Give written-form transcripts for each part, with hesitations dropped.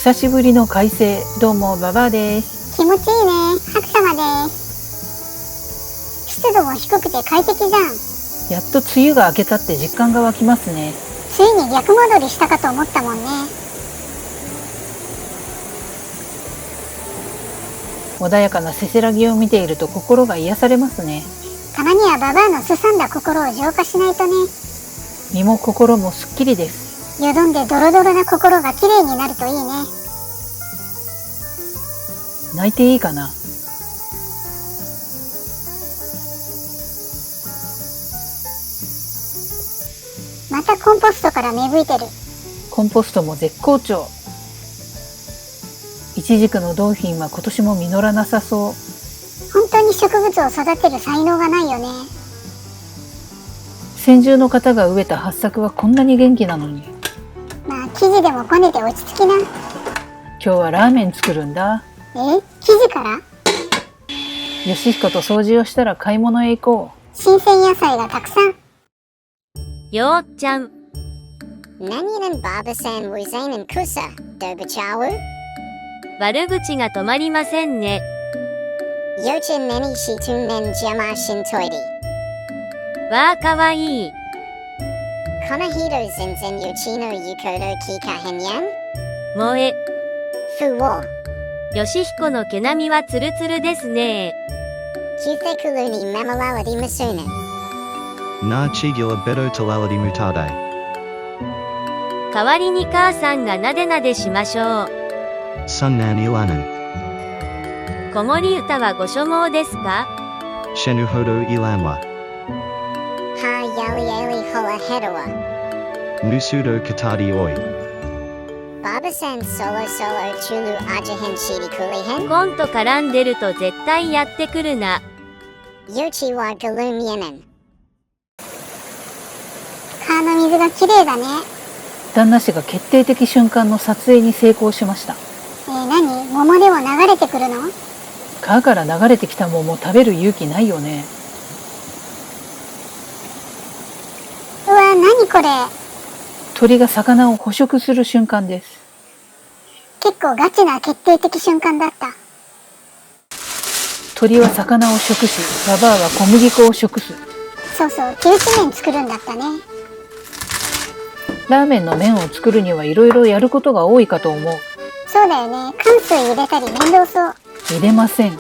久しぶりの快晴。どうもババアです。気持ちいいね。白様です。湿度も低くて快適じゃん。やっと梅雨が明けたって実感が湧きますね。ついに逆戻りしたかと思ったもんね。穏やかなせせらぎを見ていると心が癒されますね。たまにはババアのすさんだ心を浄化しないとね。身も心もすっきりです。よどんでドロドロな心がきれいになるといいね。泣いていいかな。またコンポストから芽吹いてる。コンポストも絶好調。イチジクのドーフィンは今年も実らなさそう。本当に植物を育てる才能がないよね。先住の方が植えた八作はこんなに元気なのに。まあ生地でもこねて落ち着きな。今日はラーメン作るんだ。生地から？よしひこと掃除をしたら買い物へ行こう。新鮮野菜がたくさん。よーちゃん。何年ババさん無罪のくさ、どうぶちゃう？悪口が止まりませんね。よちんねにしとんねん邪魔しんといり。わーかわいい。この人全然よちの言うこと聞かへんやん。萌え。ふお。よしひこの毛並みはツルツルですね。聞いてくるにメモラリティムスーヌ。Na chigula beto talality mutade. 代わりに母さんがなでなでしましょう。Sunnan ilanan. 子守歌はご所望ですか？ Shenuhodo ilanwa. はやりやりほらへどわ。Nusudo katadi oi. ババさんソロソロチュルアジヘンシリクリヘン。コンと絡んでると絶対やってくるな。よちはガルーミエネン。川の水がきれいだね。旦那氏が決定的瞬間の撮影に成功しました。何？桃でも流れてくるの？川から流れてきた桃食べる勇気ないよね。うわ、何これ。鳥が魚を捕食する瞬間です。結構ガチな決定的瞬間だった。鳥は魚を食し、ババアは小麦粉を食す。そうそう、手打ち麺作るんだったね。ラーメンの麺を作るにはいろいろやることが多いかと思う。そうだよね。乾水入れたり面倒そう。入れません。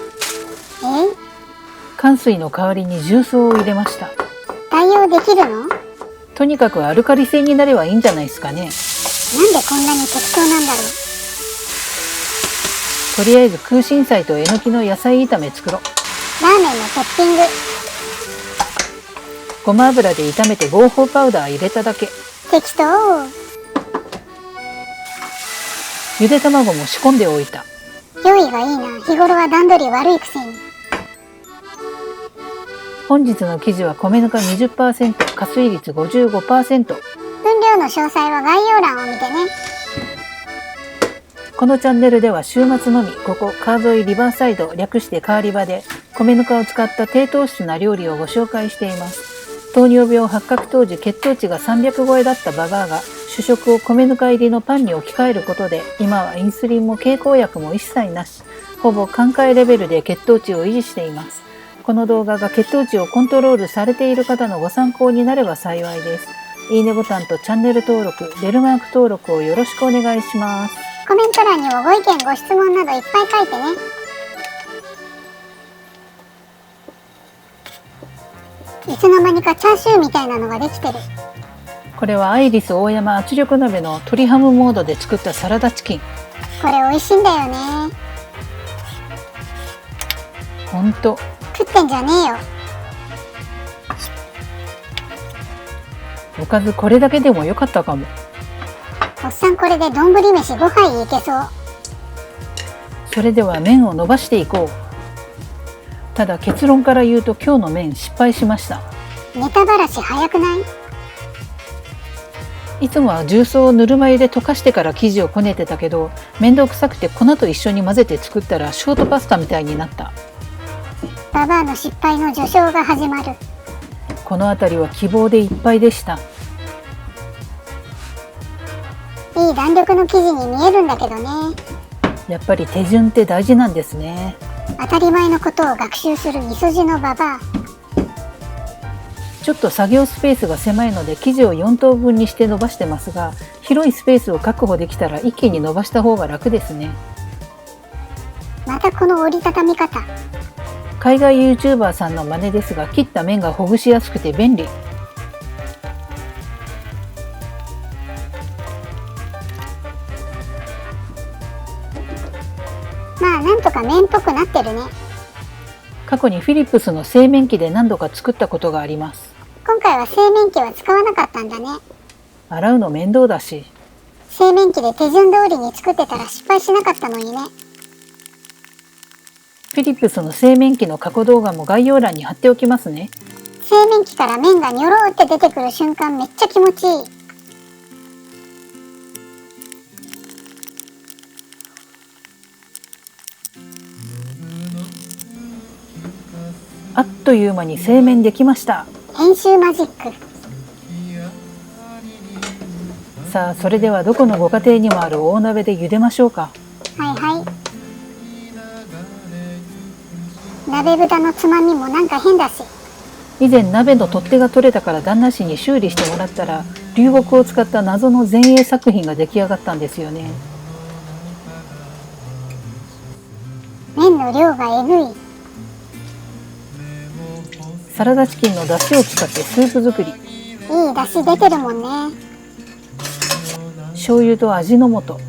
乾水の代わりに重曹を入れました。代用できるの？とにかくアルカリ性になればいいんじゃないですかね。なんでこんなに適当なんだろう。とりあえず空心菜とえのきの野菜炒め作ろう。ラーメンのトッピング。ごま油で炒めて合法パウダー入れただけ。適当。ゆで卵も仕込んでおいた。用意がいいな。日頃は段取り悪いくせに。本日の記事は米ぬか 20%、加水率 55%。分量の詳細は概要欄を見てね。このチャンネルでは週末のみ、ここ川沿いリバーサイド、略して川リバで米ぬかを使った低糖質な料理をご紹介しています。糖尿病発覚当時血糖値が300超えだったババアが主食を米ぬか入りのパンに置き換えることで、今はインスリンも経口薬も一切なし、ほぼ寛解レベルで血糖値を維持しています。この動画が血糖値をコントロールされている方のご参考になれば幸いです。いいねボタンとチャンネル登録、ベルマーク登録をよろしくお願いします。コメント欄にもご意見ご質問などいっぱい書いてね。いつの間にかチャーシューみたいなのができてる。これはアイリス大山圧力鍋の鶏ハムモードで作ったサラダチキン。これ美味しいんだよね。ほんと食ってんじゃねえよ。おかずこれだけでもよかったかも。おっさんこれで丼飯5杯いけそう。それでは麺を伸ばしていこう。ただ結論から言うと今日の麺失敗しました。ネタばらし早くない？いつもは重曹をぬるま湯で溶かしてから生地をこねてたけど、面倒くさくて粉と一緒に混ぜて作ったらショートパスタみたいになった。ババアの失敗の序章が始まる。この辺りは希望でいっぱいでした。いいい弾力の生地に見えるんだけどね。やっぱり手順って大事なんですね。当たり前のことを学習するみそじのババア。ちょっと作業スペースが狭いので生地を4等分にして伸ばしてますが、広いスペースを確保できたら一気に伸ばした方が楽ですね。またこの折りたたみ方。海外 YouTuber さんの真似ですが、切った面がほぐしやすくて便利。まあなんとか麺っぽくなってるね。過去にフィリップスの製麺機で何度か作ったことがあります。今回は製麺機は使わなかったんだね。洗うの面倒だし。製麺機で手順通りに作ってたら失敗しなかったのにね。フィリップスの製麺機の過去動画も概要欄に貼っておきますね。製麺機から麺がニョロって出てくる瞬間めっちゃ気持ちいい。あっという間に製麺できました。編集マジック。さあ、それではどこのご家庭にもある大鍋で茹でましょうか。はいはい。鍋豚のつまみもなんか変だし。以前鍋の取っ手が取れたから旦那氏に修理してもらったら、流木を使った謎の前衛作品が出来上がったんですよね。麺の量がえぐい。サラダチキンの出汁を使ってスープ作り。いい出汁出てるもんね。醤油と味の素。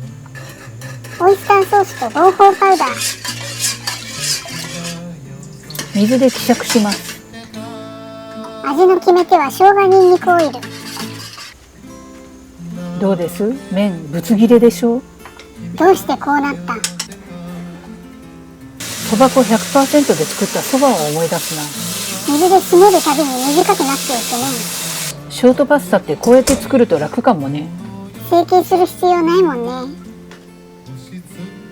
オイスターソースと合法パウダー。水で希釈します。味の決め手は生姜ニンニクオイル。どうです？麺ぶつ切れでしょう？どうしてこうなった？そば粉 100% で作ったそばを思い出すな。水で締めるたびに短くなっていくね。ショートパスタってこうやって作ると楽かもね。成形する必要ないもんね。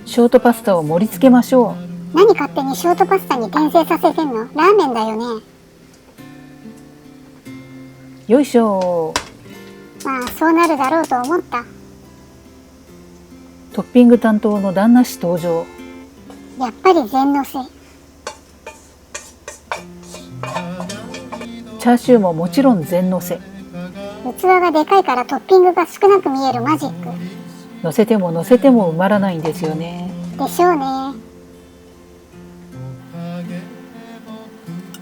ショートパスタを盛り付けましょう。何勝手にショートパスタに転生させてんの？ラーメンだよね。よいしょ。まあそうなるだろうと思った。トッピング担当の旦那氏登場。やっぱり全のせ。チャーシューももちろん全のせ。器がでかいからトッピングが少なく見えるマジック。乗せても乗せても埋まらないんですよね。でしょうね。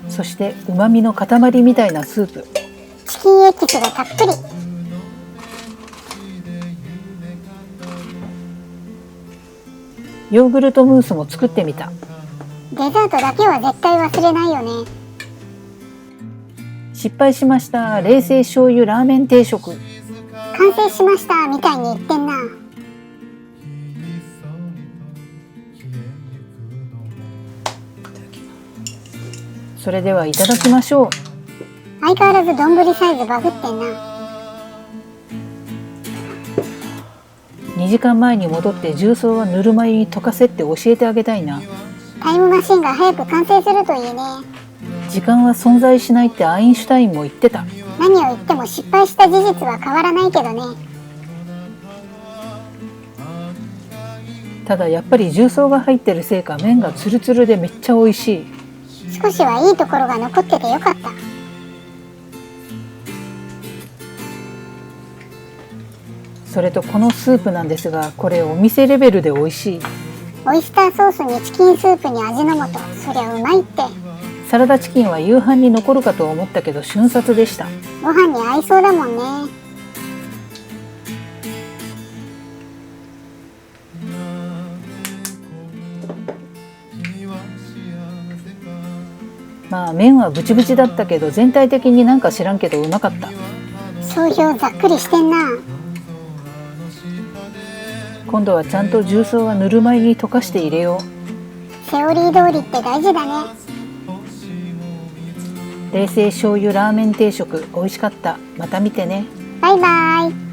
そして旨味の塊みたいなスープ。チキンエキスがたっぷり。ヨーグルトムースも作ってみた。デザートだけは絶対忘れないよね。失敗しました。冷製醤油ラーメン定食。完成しましたみたいに言ってんな。それではいただきましょう。相変わらず丼サイズバグってんな。2時間前に戻って重曹はぬるま湯に溶かせって教えてあげたいな。タイムマシンが早く完成するといいね。時間は存在しないってアインシュタインも言ってた。何を言っても失敗した事実は変わらないけどね。ただやっぱり重曹が入ってるせいか麺がツルツルでめっちゃ美味しい。少しはいいところが残っててよかった。それとこのスープなんですが、これお店レベルで美味しい。オイスターソースにチキンスープに味の素、そりゃうまいって。サラダチキンは夕飯に残るかと思ったけど瞬殺でした。ご飯に合いそうだもんね。まあ麺はブチブチだったけど全体的になんか知らんけどうまかった。総評ざっくりしてんな。今度はちゃんと重曹はぬるま湯に溶かして入れよう。セオリー通りって大事だね。冷製醤油ラーメン定食美味しかった。また見てね。バイバイ。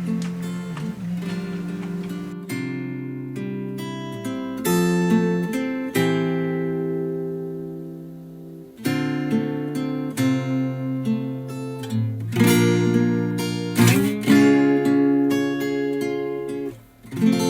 す。